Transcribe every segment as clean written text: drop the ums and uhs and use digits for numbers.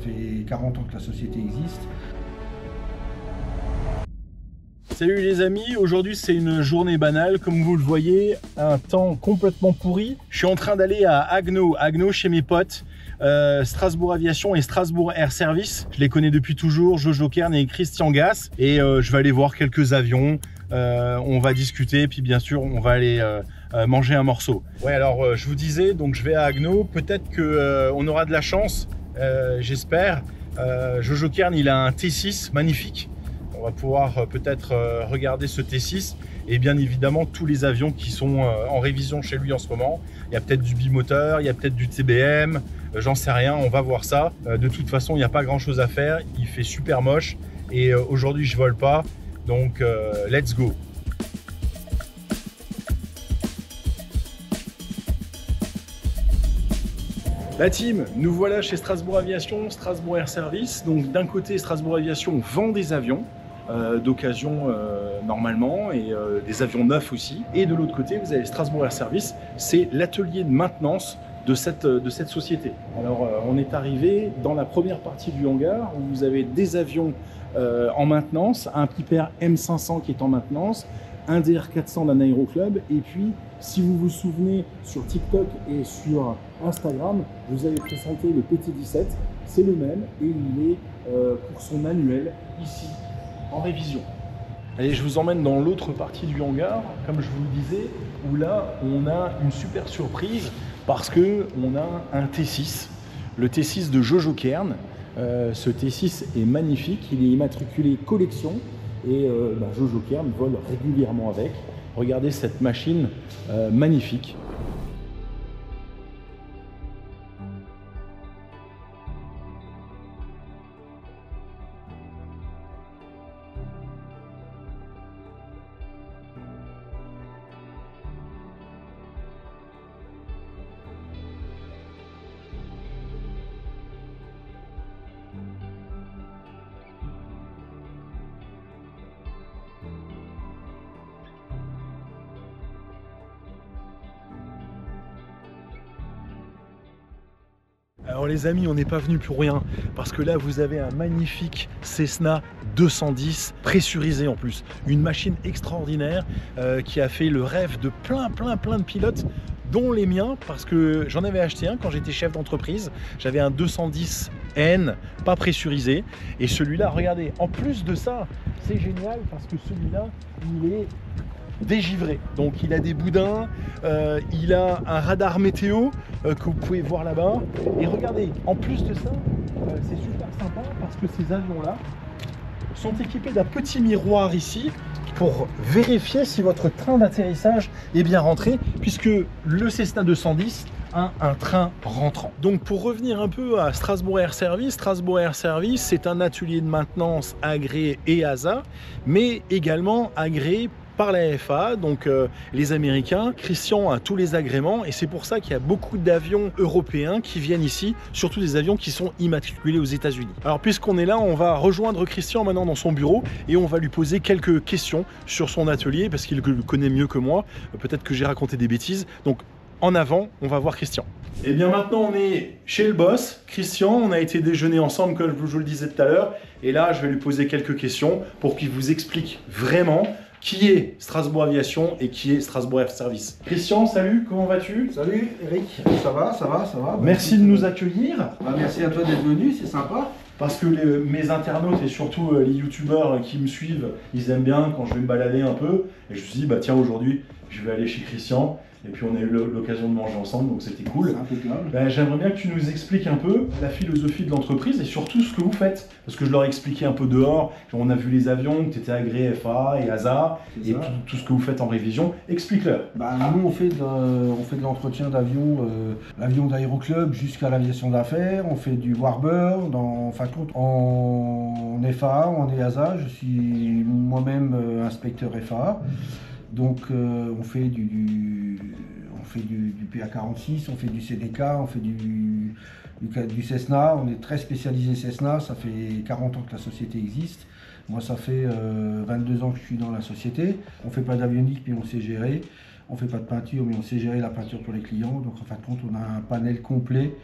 fait 40 ans que la société existe. Salut les amis, aujourd'hui c'est une journée banale, comme vous le voyez, un temps complètement pourri. Je suis en train d'aller à Haguenau chez mes potes, Strasbourg Aviation et Strasbourg Air Service. Je les connais depuis toujours, Jojo Kern et Christian Gass, et je vais aller voir quelques avions, on va discuter, puis bien sûr on va aller manger un morceau. Ouais, alors je vous disais, donc je vais à Haguenau, peut-être que on aura de la chance, j'espère. Jojo Kern, il a un T6 magnifique. On va pouvoir peut-être regarder ce T6 et bien évidemment tous les avions qui sont en révision chez lui en ce moment. Il y a peut-être du bimoteur, il y a peut-être du TBM, j'en sais rien, on va voir ça. De toute façon, il n'y a pas grand chose à faire, il fait super moche et aujourd'hui je vole pas, donc let's go. La team, nous voilà chez Strasbourg Aviation, Strasbourg Air Service. Donc d'un côté, Strasbourg Aviation vend des avions d'occasion normalement et des avions neufs aussi. Et de l'autre côté, vous avez Strasbourg Air Service, c'est l'atelier de maintenance de cette société. Alors on est arrivé dans la première partie du hangar où vous avez des avions en maintenance, un Piper M500 qui est en maintenance, un DR400 d'un aéroclub, et puis si vous vous souvenez sur TikTok et sur Instagram, vous avez présenté le PT17, c'est le même et il est pour son annuel ici en révision. Allez, je vous emmène dans l'autre partie du hangar, comme je vous le disais, où là on a une super surprise parce que on a un T6, le T6 de Jojo Kern. Ce T6 est magnifique, il est immatriculé collection. Et Jojo Kern vole régulièrement avec. Regardez cette machine magnifique. Alors les amis, on n'est pas venu pour rien, parce que là vous avez un magnifique Cessna 210 pressurisé en plus, une machine extraordinaire qui a fait le rêve de plein de pilotes, dont les miens, parce que j'en avais acheté un quand j'étais chef d'entreprise. J'avais un 210N pas pressurisé, et celui-là, regardez, en plus de ça, c'est génial parce que celui-là, il est dégivré, donc il a des boudins, il a un radar météo que vous pouvez voir là-bas, et regardez, en plus de ça, c'est super sympa parce que ces avions-là sont équipés d'un petit miroir ici pour vérifier si votre train d'atterrissage est bien rentré, puisque le Cessna 210 a un train rentrant. Donc pour revenir un peu à Strasbourg Air Service, c'est un atelier de maintenance agréé EASA, mais également agréé par la FAA, donc les Américains. Christian a tous les agréments et c'est pour ça qu'il y a beaucoup d'avions européens qui viennent ici, surtout des avions qui sont immatriculés aux États-Unis. Alors puisqu'on est là, on va rejoindre Christian maintenant dans son bureau et on va lui poser quelques questions sur son atelier parce qu'il le connaît mieux que moi. Peut-être que j'ai raconté des bêtises. Donc en avant, on va voir Christian. Et bien maintenant on est chez le boss, Christian, on a été déjeuner ensemble comme je vous le disais tout à l'heure, et là je vais lui poser quelques questions pour qu'il vous explique vraiment qui est Strasbourg Aviation et qui est Strasbourg Air Service. Christian, salut, comment vas-tu? Salut Eric, ça va. Merci de nous accueillir. Merci à toi d'être venu, c'est sympa. Parce que mes internautes et surtout les youtubeurs qui me suivent, ils aiment bien quand je vais me balader un peu. Et je me suis dit, bah tiens, aujourd'hui, je vais aller chez Christian. Et puis on a eu l'occasion de manger ensemble, donc c'était cool. J'aimerais bien que tu nous expliques un peu la philosophie de l'entreprise et surtout ce que vous faites. Parce que je leur ai expliqué un peu dehors, on a vu les avions, que tu étais agréé FAA et ASA, et tout ce que vous faites en révision. Explique-leur. Nous, on fait de l'entretien d'avions, l'avion d'aéroclub jusqu'à l'aviation d'affaires. On fait du warbird, en FAA, en EASA. Je suis moi-même inspecteur FAA. Donc on fait du PA46, on fait du CDK, on fait du Cessna. On est très spécialisé Cessna, ça fait 40 ans que la société existe. Moi ça fait 22 ans que je suis dans la société. On ne fait pas d'avionique mais on sait gérer. On ne fait pas de peinture mais on sait gérer la peinture pour les clients. Donc en fin de compte on a un panel complet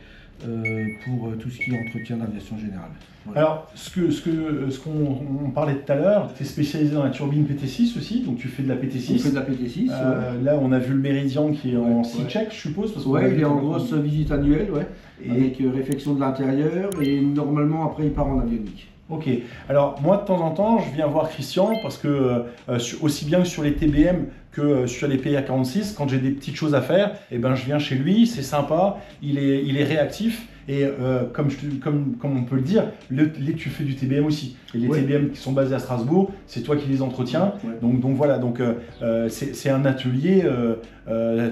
pour tout ce qui est entretien d'aviation générale. Voilà. Alors, ce qu'on parlait tout à l'heure, tu es spécialisé dans la turbine PT6 aussi, donc tu fais de la PT6. On fait de la PT6. Ouais. Là, on a vu le Méridien qui est en C-check, je suppose. Oui, il est en grosse visite annuelle, avec réflexion de l'intérieur, et normalement, après, il part en avionique. Ok, alors moi de temps en temps je viens voir Christian parce que aussi bien sur les TBM que sur les PA46, quand j'ai des petites choses à faire, eh ben, je viens chez lui, c'est sympa, il est réactif et comme on peut le dire, tu fais du TBM aussi. Et les TBM qui sont basés à Strasbourg, c'est toi qui les entretiens. Donc voilà, c'est un atelier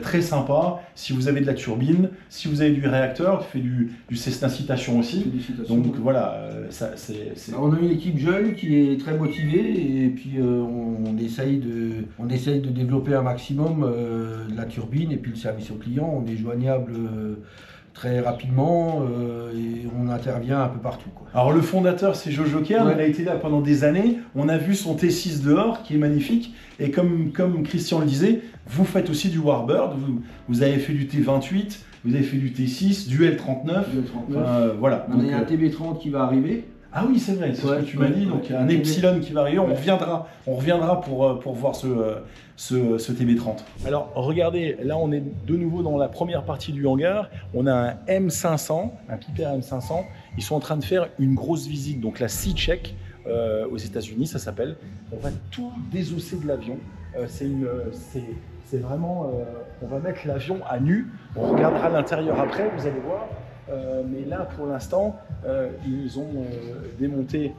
très sympa. Si vous avez de la turbine, si vous avez du réacteur, tu fais du Cessna Citation aussi. Donc voilà, on a une équipe jeune qui est très motivée et puis on essaye de développer un maximum de la turbine et puis le service au client. On est joignable très rapidement et on intervient un peu partout, quoi. Alors le fondateur c'est Jojo Kern, il a été là pendant des années, on a vu son T6 dehors qui est magnifique et comme Christian le disait, vous faites aussi du Warbird, vous avez fait du T28, vous avez fait du T6, du L39, voilà. On a un TB30 qui va arriver. Ah oui, c'est vrai, c'est ce que tu m'as dit, donc il y a un Epsilon qui va arriver, on reviendra pour voir ce TB30. Alors regardez, là on est de nouveau dans la première partie du hangar, on a un M500, un Piper M500, ils sont en train de faire une grosse visite, donc la C-check aux États-Unis, ça s'appelle. On va tout désosser de l'avion, c'est vraiment, on va mettre l'avion à nu, on regardera l'intérieur après, vous allez voir. Mais là, pour l'instant, ils ont démonté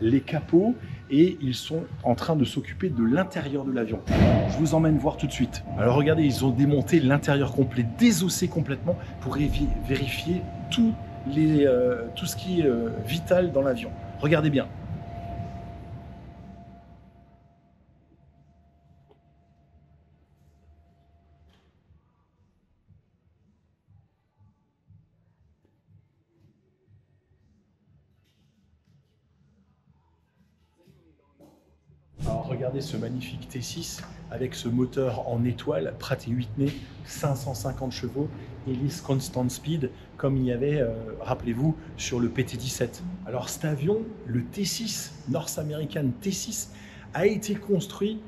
les capots et ils sont en train de s'occuper de l'intérieur de l'avion. Je vous emmène voir tout de suite. Alors regardez, ils ont démonté l'intérieur complet, désossé complètement pour vérifier tout ce qui est vital dans l'avion. Regardez bien. Alors regardez ce magnifique T6 avec ce moteur en étoile, Pratt & Whitney, 550 chevaux, hélice constant speed, comme il y avait, rappelez-vous, sur le PT-17. Alors cet avion, le T6, North American T6, a été construit,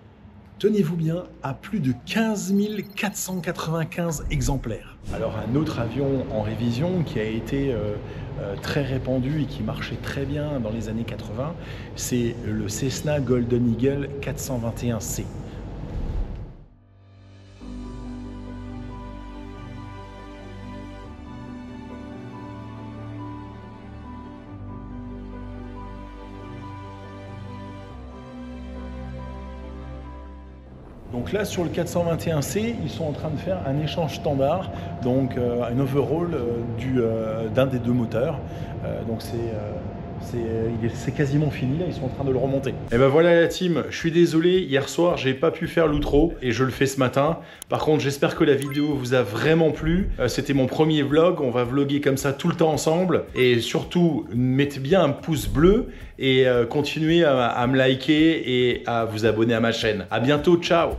tenez-vous bien, à plus de 15 495 exemplaires. Alors un autre avion en révision qui a été très répandu et qui marchait très bien dans les années 80, c'est le Cessna Golden Eagle 421C. Donc là, sur le 421C, ils sont en train de faire un échange standard, donc un overhaul d'un des deux moteurs. Donc c'est quasiment fini, là, ils sont en train de le remonter. Et ben voilà la team, je suis désolé, hier soir, j'ai pas pu faire l'outro et je le fais ce matin. Par contre, j'espère que la vidéo vous a vraiment plu. C'était mon premier vlog, on va vlogger comme ça tout le temps ensemble. Et surtout, mettez bien un pouce bleu et continuez à me liker et à vous abonner à ma chaîne. À bientôt, ciao!